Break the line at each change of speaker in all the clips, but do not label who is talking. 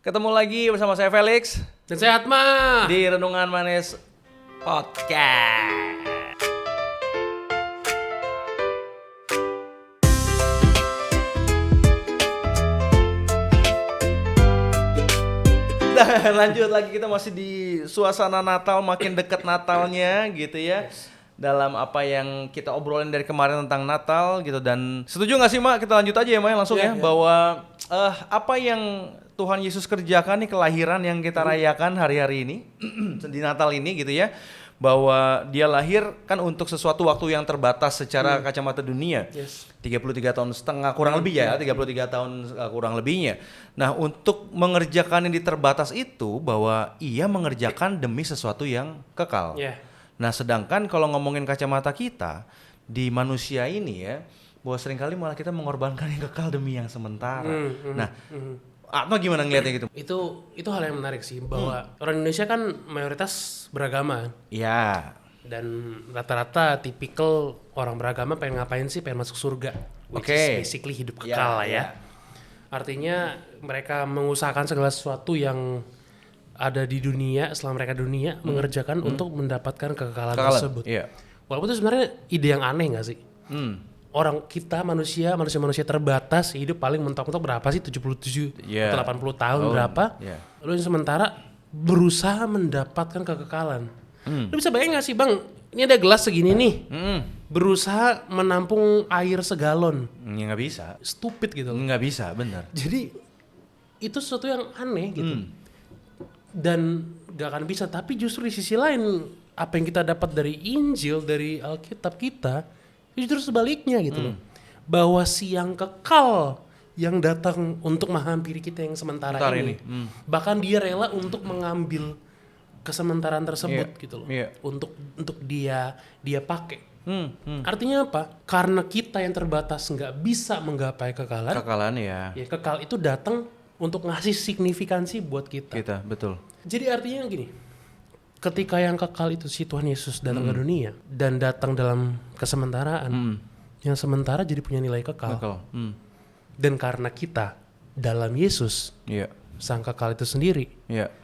Ketemu lagi bersama saya Felix
Dan saya Atma
di Renungan Manis Podcast. Dan lanjut lagi, kita masih di suasana Natal, makin dekat Natalnya gitu ya. Dalam apa yang kita obrolin dari kemarin tentang Natal gitu. Dan setuju gak sih Mak, kita lanjut aja ya Mak langsung ya. Bahwa apa yang Tuhan Yesus kerjakan nih, kelahiran yang kita rayakan hari-hari ini di Natal ini gitu ya, bahwa dia lahir kan untuk sesuatu waktu yang terbatas secara kacamata dunia. 33 tahun setengah kurang lebih ya, 33 tahun kurang lebihnya. Nah, untuk mengerjakan yang terbatas itu, bahwa ia mengerjakan demi sesuatu yang kekal. Nah, sedangkan kalau ngomongin kacamata kita di manusia ini ya, bahwa seringkali malah kita mengorbankan yang kekal demi yang sementara. Atma gimana ngeliatnya gitu?
Itu hal yang menarik sih, bahwa orang Indonesia kan mayoritas beragama.
Ya.
Dan rata-rata tipikal orang beragama pengen ngapain sih? Pengen masuk surga, which is basically hidup kekal lah ya. Artinya mereka mengusahakan segala sesuatu yang ada di dunia, setelah mereka dunia mengerjakan untuk mendapatkan kekekalan tersebut. Walaupun itu sebenarnya ide yang aneh gak sih? Orang kita manusia terbatas, hidup paling mentok-mentok berapa sih? 77 atau 80 tahun berapa? Lu yang sementara berusaha mendapatkan kekekalan. Lu bisa bayangin gak sih Bang, ini ada gelas segini nih, berusaha menampung air segalon.
Ya gak bisa.
Stupid gitu.
Gak bisa, benar.
Jadi itu sesuatu yang aneh gitu. Dan gak akan bisa. Tapi justru di sisi lain, apa yang kita dapat dari Injil, dari Alkitab kita, justru sebaliknya gitu loh. Bahwa si yang kekal yang datang untuk menghampiri kita yang sementara ini. Bahkan dia rela untuk mengambil kesementaraan tersebut gitu loh. Untuk dia pakai. Artinya apa? Karena kita yang terbatas nggak bisa menggapai kekalan.
Kekalan ya.
Ya kekal itu datang untuk ngasih signifikansi buat kita.
Betul.
Jadi artinya gini. Ketika yang kekal itu si Tuhan Yesus datang ke dunia dan datang dalam kesementaraan, yang sementara jadi punya nilai kekal. Dan karena kita dalam Yesus, sang kekal itu sendiri,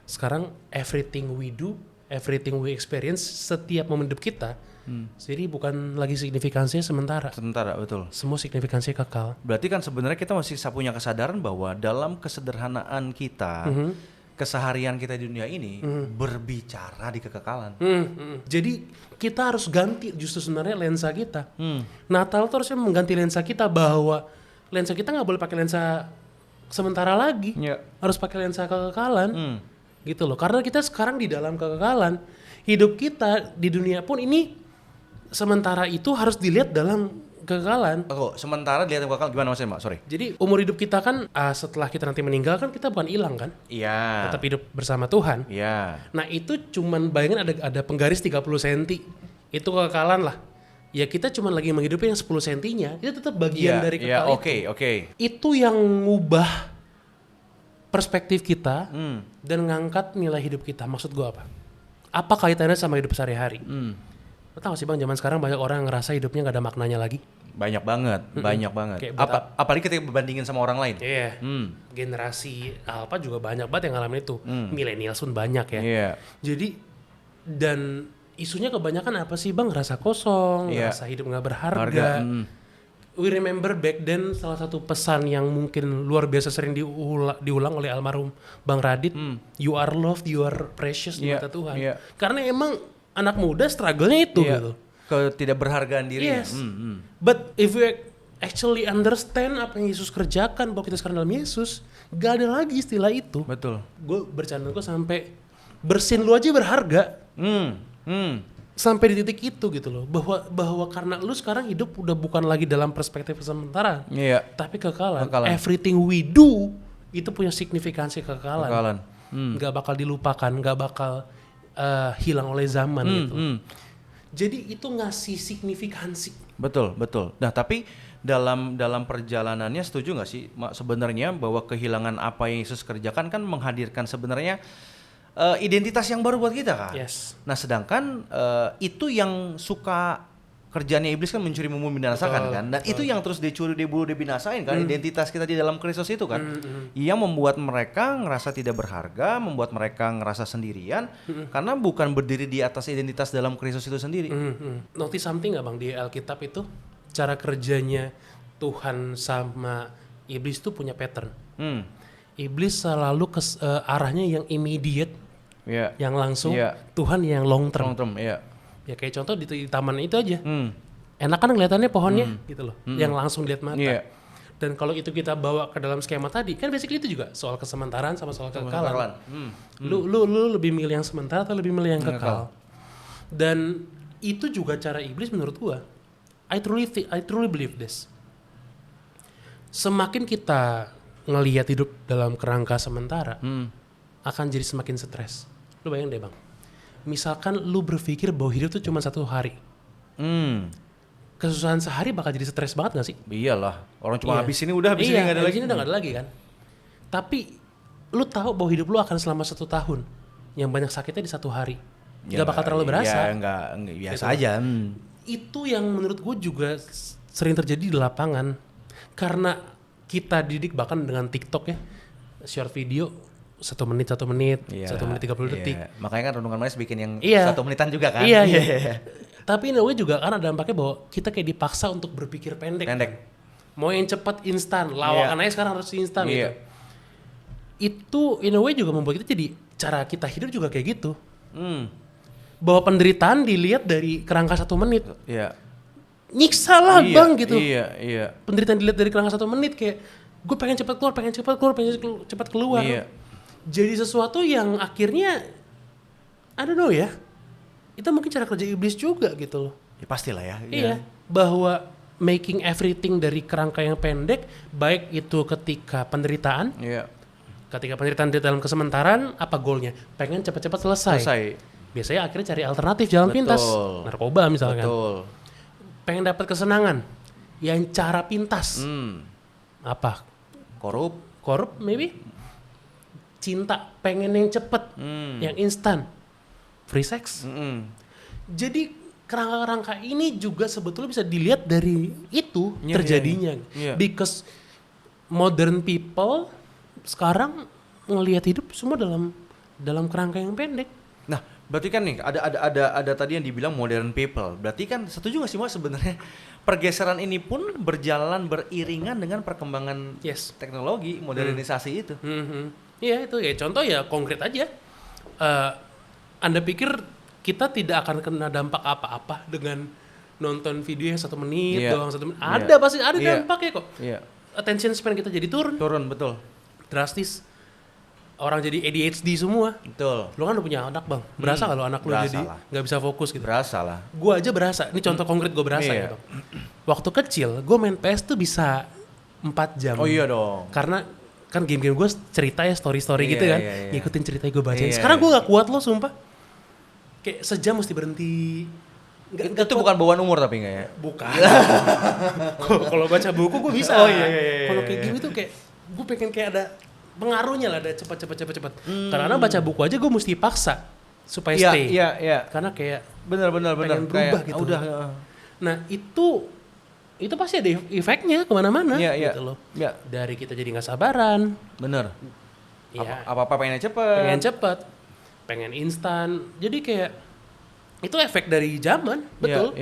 sekarang everything we do, everything we experience, setiap momen hidup kita, jadi bukan lagi signifikansinya sementara.
Betul.
Semua signifikansinya kekal.
Berarti kan sebenarnya kita masih punya kesadaran bahwa dalam kesederhanaan kita, keseharian kita di dunia ini berbicara di kekekalan.
Jadi kita harus ganti justru sebenarnya lensa kita. Natal itu harusnya mengganti lensa kita, bahwa lensa kita nggak boleh pakai lensa sementara lagi, harus pakai lensa kekekalan, gitu loh. Karena kita sekarang di dalam kekekalan, hidup kita di dunia pun ini sementara itu harus dilihat dalam kekekalan.
Sementara dilihat kekekalan gimana maksudnya Mak? Sorry.
Jadi umur hidup kita kan setelah kita nanti meninggal kan kita bukan hilang kan?
Iya.
Tetap hidup bersama Tuhan.
Iya.
Nah itu cuman bayangin ada penggaris 30 cm. Itu kekekalan lah. Ya kita cuman lagi menghidupi yang 10 cm-nya. Itu tetap bagian dari kekal itu.
Oke.
Itu yang ngubah perspektif kita dan ngangkat nilai hidup kita. Maksud gue apa? Apa kaitannya sama hidup sehari-hari? Lo tau gak sih Bang, zaman sekarang banyak orang yang ngerasa hidupnya gak ada maknanya lagi.
Banyak banget. Apalagi ketika berbandingin sama orang lain.
Iya. Generasi Alpha juga banyak banget yang ngalamin itu. Millennials pun banyak ya. Jadi dan isunya kebanyakan apa sih Bang? Rasa kosong, rasa hidup gak berharga. We remember back then salah satu pesan yang mungkin luar biasa sering diulang oleh almarhum Bang Radit. You are loved, you are precious di mata Tuhan. Karena emang anak muda struggle-nya itu gitu.
Ketidakberhargaan dirinya.
But if we actually understand apa yang Yesus kerjakan, bahwa kita sekarang dalam Yesus, gak ada lagi istilah itu.
Betul.
Gue bercanda gue sampai bersin lu aja berharga. Sampai di titik itu gitu loh. Bahwa karena lu sekarang hidup udah bukan lagi dalam perspektif sementara. Tapi kekekalan. Everything we do itu punya signifikansi kekekalan. Gak bakal dilupakan, gak bakal hilang oleh zaman gitu. Jadi itu ngasih signifikansi. Betul.
Nah, tapi dalam perjalanannya setuju nggak sih Mak, sebenarnya bahwa kehilangan apa yang Yesus kerjakan kan menghadirkan sebenarnya identitas yang baru buat kita kan.
Yes.
Nah sedangkan itu yang suka kerjaannya iblis kan mencuri, membunuh, membinasakan kan. Dan itu yang terus dicuri, dibunuh, dibinasain kan. Identitas kita di dalam Kristus itu kan. Yang membuat mereka ngerasa tidak berharga, membuat mereka ngerasa sendirian karena bukan berdiri di atas identitas dalam Kristus itu sendiri.
Notice something nggak Bang di Alkitab itu cara kerjanya Tuhan sama iblis tuh punya pattern. Iblis selalu arahnya yang immediate, yang langsung. Tuhan yang long term. Ya kayak contoh di taman itu aja. Enak kan kelihatannya pohonnya gitu loh. Yang langsung lihat mata. Dan kalau itu kita bawa ke dalam skema tadi, kan basically itu juga soal kesementaraan sama soal kekekalan. Lu lebih milih yang sementara atau lebih milih yang kekal? Dan itu juga cara iblis menurut gua. I truly believe this. Semakin kita ngelihat hidup dalam kerangka sementara, akan jadi semakin stres. Lu bayangin deh Bang. Misalkan lu berpikir bahwa hidup tuh cuma 1 hari. Kesusahan sehari bakal jadi stres banget gak sih?
Iyalah, orang cuma habis ini udah, habis ini gak ada lagi.
Ini udah gak ada lagi kan. Tapi lu tahu bahwa hidup lu akan selama 1 tahun. Yang banyak sakitnya di 1 hari. Gak bakal terlalu berasa.
Ya enggak biasa gitu aja.
Itu yang menurut gue juga sering terjadi di lapangan. Karena kita didik bahkan dengan TikTok ya. Short video 1 menit, 1 menit 30 detik.
Makanya kan Renungan Manis bikin yang 1 menitan juga kan.
Iya. Tapi in a way juga kan ada dampaknya bahwa kita kayak dipaksa untuk berpikir pendek. Mau yang cepat instan, lawakan aja sekarang harus instan gitu. Itu in a way juga membuat kita jadi cara kita hidup juga kayak gitu. Bahwa penderitaan dilihat dari kerangka 1 menit. Nyiksa lah Bang gitu. Penderitaan dilihat dari kerangka 1 menit kayak gue pengen cepat keluar. Jadi sesuatu yang akhirnya I don't know ya. Itu mungkin cara kerja iblis juga gitu loh.
Ya pastilah ya.
Iya. Bahwa making everything dari kerangka yang pendek, baik itu ketika penderitaan. Ketika penderitaan di dalam kesementaraan, apa goalnya? Pengen cepat-cepat selesai. Biasanya akhirnya cari alternatif jalan pintas. Narkoba misalkan. Pengen dapat kesenangan. Yang cara pintas. Apa? Korup maybe. Cinta, pengen yang cepet, yang instan, free sex. Jadi kerangka-kerangka ini juga sebetulnya bisa dilihat dari itu terjadinya. Because modern people sekarang ngelihat hidup semua dalam kerangka yang pendek.
Nah, berarti kan nih ada tadi yang dibilang modern people. Berarti kan setuju nggak sih Mas sebenarnya pergeseran ini pun berjalan beriringan dengan perkembangan teknologi, modernisasi itu.
Iya itu ya contoh ya konkret aja. Anda pikir kita tidak akan kena dampak apa-apa dengan nonton video yang 1 menit doang 1 menit? Ada pasti ada dampaknya kok. Attention span kita jadi turun
betul.
Drastis. Orang jadi ADHD semua.
Betul.
Lo kan udah punya anak Bang. Berasa kalau anak lo jadi nggak bisa fokus gitu?
Berasa lah.
Gue aja berasa. Ini contoh konkret gue berasa ya Bang. Waktu kecil gue main PS tuh bisa 4 jam.
Oh iya dong.
Karena kan game-game gue cerita ya story gitu kan. Ngikutin ceritanya gue bacain. Sekarang gue gak kuat loh sumpah. Kayak sejam mesti berhenti.
Itu bukan bawaan umur tapi enggak ya?
Bukan. Kalau baca buku gue bisa. Kalau kayak game itu kayak gue pengen kayak ada pengaruhnya lah, ada cepat. Karena baca buku aja gue mesti paksa supaya stay.
Iya.
Karena kayak
benar.
pengen berubah
kayak,
gitu.
Udah.
Nah itu pasti ada efeknya kemana-mana gitu loh. Dari kita jadi nggak sabaran.
Bener.
Ya.
Apa-apa pengen cepet. Pengen instan. Jadi kayak itu efek dari zaman, betul.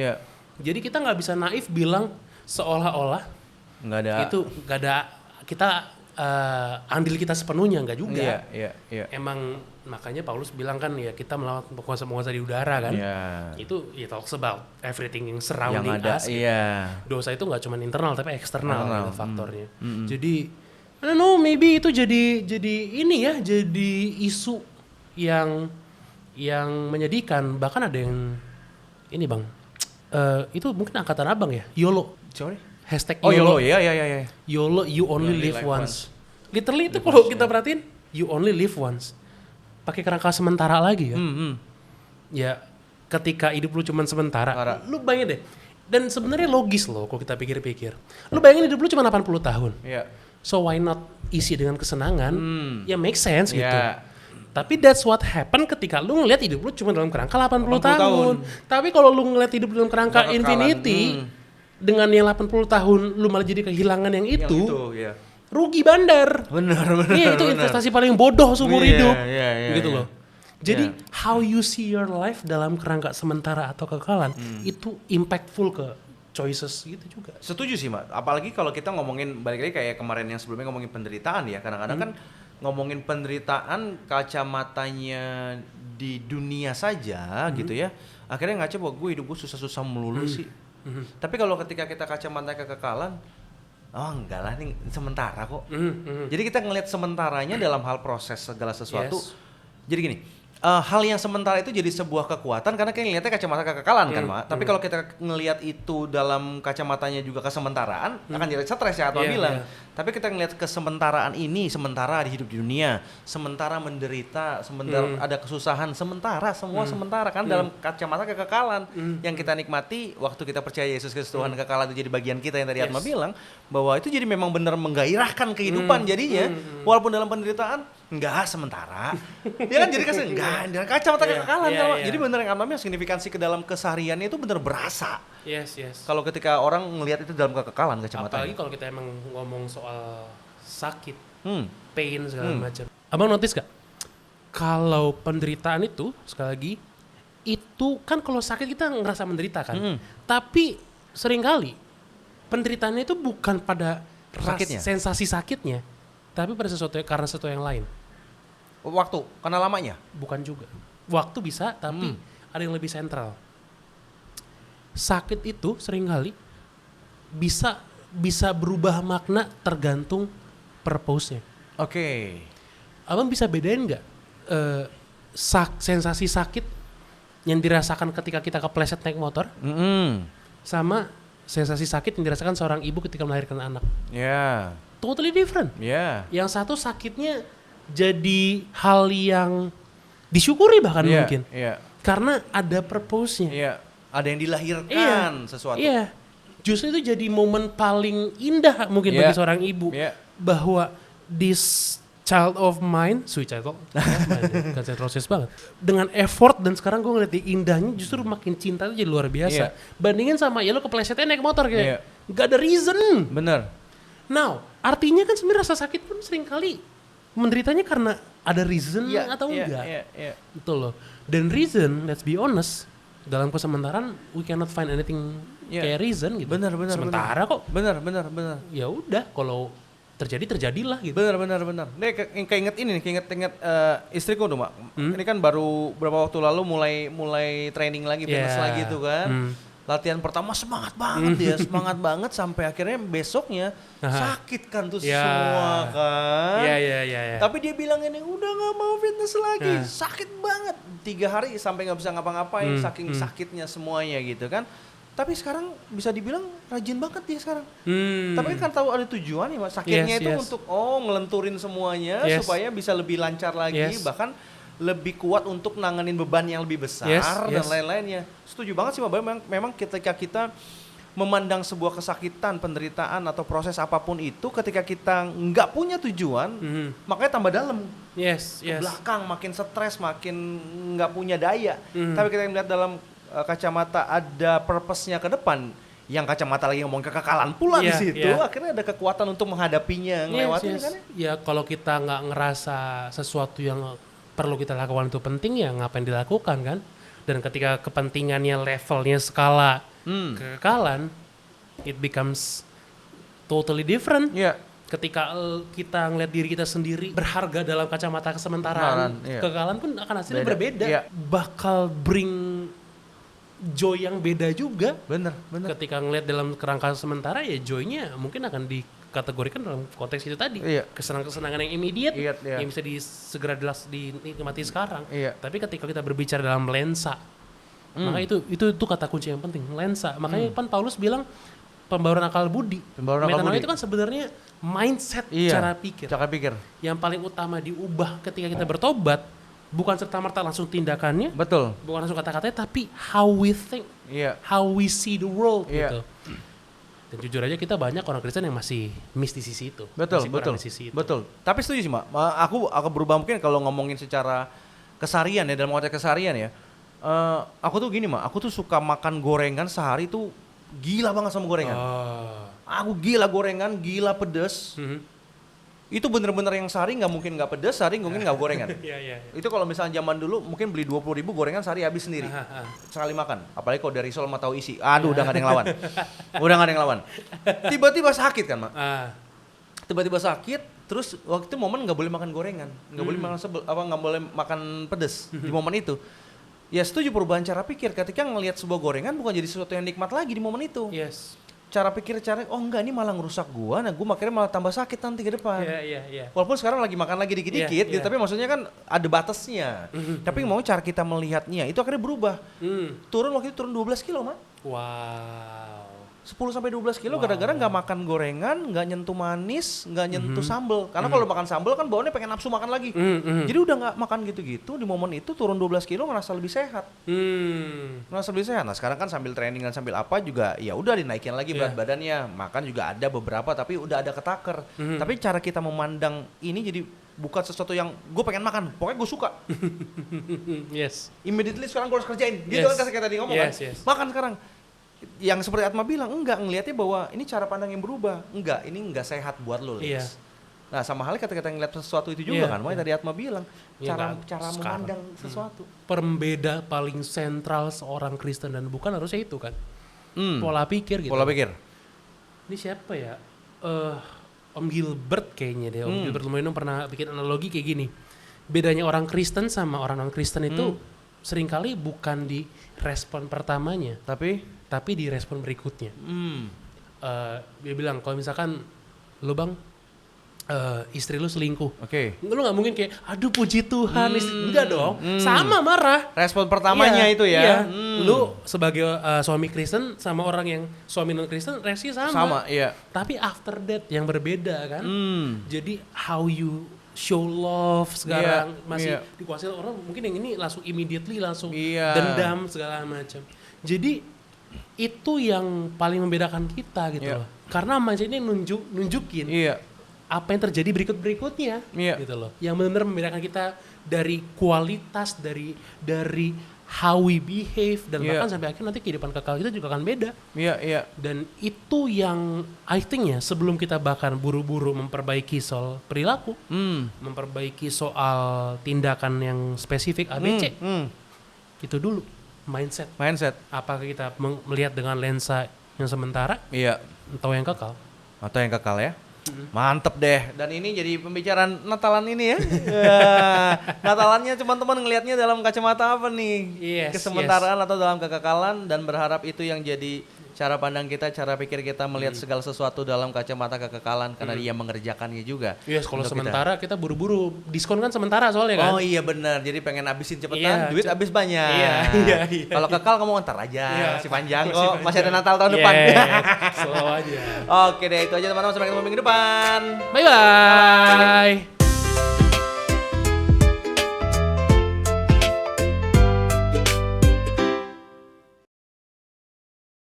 Jadi kita nggak bisa naif bilang seolah-olah nggak ada.
Itu nggak ada kita andil kita sepenuhnya, nggak juga. Emang makanya Paulus bilang kan ya kita melawan penguasa-penguasa di udara kan. Itu talks about everything yang surrounding us. Dosa itu nggak cuma internal tapi eksternal gitu faktornya. Jadi I don't know, maybe itu jadi ini ya, jadi isu yang menyedihkan. Bahkan ada yang ini Bang, itu mungkin angkatan abang ya, YOLO.
Sorry?
Hashtag
YOLO.
YOLO, you only live once. Literally itu kalau kita perhatiin, you only live once. Pakai kerangka sementara lagi ya. Ya, ketika hidup lu cuma sementara, lu bayangin deh. Dan sebenarnya logis loh kalau kita pikir-pikir. Lu bayangin hidup lu cuma 80 tahun. So why not isi dengan kesenangan? Ya make sense gitu. Tapi that's what happen ketika lu ngeliat hidup lu cuma dalam kerangka 80 tahun.
tahun.
Tapi kalau lu ngeliat hidup dalam kerangka
Kekekalan.
infinity, dengan yang 80 tahun lu malah jadi kehilangan yang itu
ya.
rugi bandar.
Benar.
Iya, itu investasi paling bodoh seumur hidup.
Iya,
gitu
iya.
loh. Jadi how you see your life dalam kerangka sementara atau kekekalan itu impactful ke choices gitu juga.
Setuju sih, Mak. Apalagi kalau kita ngomongin balik lagi kayak kemarin yang sebelumnya ngomongin penderitaan ya. Kadang-kadang kan ngomongin penderitaan kacamatanya di dunia saja gitu ya. Akhirnya ngaca bahwa gue hidup gue susah-susah melulu sih. Tapi kalau ketika kita kacamata kekekalan, oh enggak lah, ini sementara kok. Jadi kita ngelihat sementaranya dalam hal proses segala sesuatu.
Yes.
Jadi gini, hal yang sementara itu jadi sebuah kekuatan karena kita ngeliatnya kacamata kekekalan kan, Mak. Tapi kalau kita ngelihat itu dalam kacamatanya juga kesementaraan, akan jadi stres ya atau bilang. Tapi kita ngelihat kesementaraan ini, sementara di hidup di dunia, sementara menderita, sementara ada kesusahan, sementara semua sementara kan dalam kacamata kekekalan yang kita nikmati waktu kita percaya Yesus Kristus Tuhan kekekalan itu jadi bagian kita yang tadi Atma bilang bahwa itu jadi memang benar menggairahkan kehidupan jadinya walaupun dalam penderitaan enggak sementara. Ya kan jadi kesan enggak dalam kacamata kekekalan kan. Jadi benar yang Atma bilang signifikansi ke dalam kesehariannya itu benar berasa.
Yes.
Kalau ketika orang ngelihat itu dalam kekekalan kacamata.
Apalagi kalau kita emang ngomong soal sakit, pain segala macam. Abang notice gak? Kalau penderitaan itu sekali lagi itu kan kalau sakit kita ngerasa menderita kan. Tapi seringkali penderitaannya itu bukan pada
Sakitnya.
sensasi sakitnya, tapi pada karena sesuatu yang lain.
Waktu, karena lamanya.
Bukan juga. Waktu bisa, tapi ada yang lebih sentral. Sakit itu seringkali bisa berubah makna tergantung purpose-nya.
Oke.
Abang bisa bedain nggak sensasi sakit yang dirasakan ketika kita kepleset naik motor sama sensasi sakit yang dirasakan seorang ibu ketika melahirkan anak?
Ya.
Totally different.
Ya.
Yang satu sakitnya jadi hal yang disyukuri bahkan mungkin.
Iya.
Karena ada purpose-nya.
Iya. Ada yang dilahirkan sesuatu.
Iya. Justru itu jadi momen paling indah mungkin bagi seorang ibu. Bahwa this child of mine, suicidal, kan proses banget. Dengan effort dan sekarang gue ngeliat indahnya justru makin cinta itu jadi luar biasa. Bandingin sama ya lo keplesetnya naik motor kayak gak ada reason.
Bener.
Now, artinya kan sebenarnya rasa sakit pun sering kali menderitanya karena ada reason atau enggak. Betul loh. Dan reason, let's be honest, dalam kesementaraan we cannot find anything kayak reason gitu.
Bener.
Sementara kok.
Bener.
Ya udah, kalau terjadilah gitu.
Bener. Nih keinget istriku tuh, Mak. Ini kan baru beberapa waktu lalu mulai training lagi, fitness lagi tuh kan. Latihan pertama semangat banget sampai akhirnya besoknya sakit kan tuh semua kan.
Iya.
Tapi dia bilang ini udah nggak mau fitness lagi, sakit banget 3 hari sampai nggak bisa ngapa-ngapain saking sakitnya semuanya gitu kan. Tapi sekarang bisa dibilang rajin banget dia sekarang. Tapi kan tahu ada tujuan ya, Mas. Sakitnya itu untuk ngelenturin semuanya supaya bisa lebih lancar lagi, bahkan lebih kuat untuk nanganin beban yang lebih besar dan lain-lainnya. Setuju banget sih, Mbak. Memang ketika kita memandang sebuah kesakitan, penderitaan atau proses apapun itu, ketika kita nggak punya tujuan, makanya tambah dalam. Ke belakang makin stres, makin nggak punya daya. Tapi kita lihat dalam kacamata ada purpose-nya ke depan. Yang kacamata lagi ngomong kekekalan pula di situ, akhirnya ada kekuatan untuk menghadapinya, ngelewatin kan?
Ya kalau kita nggak ngerasa sesuatu yang perlu kita lakukan itu penting, ya ngapain dilakukan kan? Dan ketika kepentingannya levelnya skala kekekalan, it becomes totally different. Ketika kita ngeliat diri kita sendiri berharga dalam kacamata kesementaraan, kekekalan pun akan hasilnya berbeda. Bakal bring joy yang beda juga.
Bener.
Ketika ngeliat dalam kerangka sementara, ya joy-nya mungkin akan dikategorikan dalam konteks itu tadi. Kesenangan-kesenangan yang immediate, yang bisa segera dinikmati sekarang. Tapi ketika kita berbicara dalam lensa, maka itu kata kunci yang penting, lensa. Makanya kan Paulus bilang pembauran akal budi. Metanoia itu kan sebenarnya mindset, cara pikir. Yang paling utama diubah ketika kita bertobat, bukan serta-merta langsung tindakannya, bukan langsung kata-katanya, tapi how we think, how we see the world gitu. Dan jujur aja kita banyak orang Kristen yang masih miss di sisi itu.
Betul,
masih kurang
betul,
di sisi itu.
betul. Tapi setuju sih, Mak. Aku berubah mungkin kalau ngomongin secara keseharian ya, dalam konteks keseharian ya. Aku tuh gini, Mak. Aku tuh suka makan gorengan sehari tuh gila banget sama gorengan. Aku gila gorengan, gila pedes. Itu bener-bener yang sehari nggak mungkin nggak pedes, sehari mungkin nggak gorengan.
Iya.
Itu kalau misalnya zaman dulu mungkin beli 20.000 gorengan sehari habis sendiri. Sekali makan. Apalagi kalau dari risol sama tahu isi. Aduh, udah nggak ada yang lawan. Udah nggak ada yang lawan. Tiba-tiba sakit kan, Mak? Tiba-tiba sakit, terus waktu itu momen nggak boleh makan gorengan, nggak boleh makan nggak boleh makan pedes di momen itu. Ya setuju perubahan cara pikir ketika ngelihat sebuah gorengan bukan jadi sesuatu yang nikmat lagi di momen itu.
Yes.
Cara pikir oh enggak, ini malah ngerusak gua, nah gua makanya malah tambah sakit nanti ke depan.
Iya.
Walaupun sekarang lagi makan lagi dikit-dikit gitu, tapi maksudnya kan ada batasnya. Tapi mau cara kita melihatnya itu akhirnya berubah. Turun waktu itu turun 12 kilo, Mak.
Wow.
10-12 kilo gara-gara nggak makan gorengan, nggak nyentuh manis, nggak nyentuh sambel. Karena kalau makan sambel kan bawaannya pengen nafsu makan lagi. Jadi udah nggak makan gitu-gitu, di momen itu turun 12 kilo ngerasa lebih sehat. Ngerasa lebih sehat. Nah sekarang kan sambil training dan sambil apa juga ya udah dinaikin lagi berat badannya. Makan juga ada beberapa tapi udah ada ketaker. Tapi cara kita memandang ini jadi bukan sesuatu yang gue pengen makan, pokoknya gue suka.
Yes.
Immediately sekarang gue harus kerjain. Gitu kan kayak tadi ngomong kan. Makan sekarang. Yang seperti Atma bilang, enggak, ngelihatnya bahwa ini cara pandang yang berubah. Enggak, ini enggak sehat buat lo, Lex. Nah, sama halnya ketika kita ngeliat sesuatu itu juga kan, makanya tadi Atma bilang, cara memandang sesuatu.
Pembeda paling sentral seorang Kristen dan bukan harusnya itu kan. Pola pikir gitu.
Pola pikir.
Ini siapa ya? Om Gilbert kayaknya deh. Om Gilbert Lumoino pernah bikin analogi kayak gini. Bedanya orang Kristen sama orang non-Kristen itu seringkali bukan di respon pertamanya. Tapi di respon berikutnya. Dia bilang kalau misalkan lu bang istri lu selingkuh, lu nggak mungkin kayak aduh puji Tuhan, enggak dong, sama marah.
Respon pertamanya itu ya.
Lu sebagai suami Kristen sama orang yang suami non Kristen reaksinya sama.
Iya.
Tapi after that yang berbeda kan. Jadi how you show love sekarang masih dikuasai orang, mungkin yang ini langsung immediately langsung dendam segala macam. Jadi itu yang paling membedakan kita gitu loh. Karena mindset ini nunjukin apa yang terjadi berikutnya gitu loh. Yang benar-benar membedakan kita dari kualitas, dari how we behave dan bahkan sampai akhir nanti kehidupan kekal kita juga akan beda. Dan itu yang I think ya, sebelum kita bahkan buru-buru memperbaiki soal perilaku, memperbaiki soal tindakan yang spesifik ABC, itu dulu. Mindset. Apakah kita melihat dengan lensa yang sementara? Atau yang kekal?
Ya. Mantep deh. Dan ini jadi pembicaraan Natalan ini ya. Natalannya teman-teman ngelihatnya dalam kacamata apa nih? Kesementaraan atau dalam kekekalan, dan berharap itu yang jadi cara pandang kita, cara pikir kita melihat segala sesuatu dalam kacamata kekekalan karena dia mengerjakannya juga.
Kalau sementara kita buru-buru diskon kan sementara soalnya kan.
Oh iya benar. Jadi pengen habisin cepetan, duit habis banyak. Kalau kekal kamu ntar aja, masih panjang kok. Masih ada Natal tahun depan.
Slow aja.
Oke deh, itu aja teman-teman, sampai ketemu minggu depan.
Bye.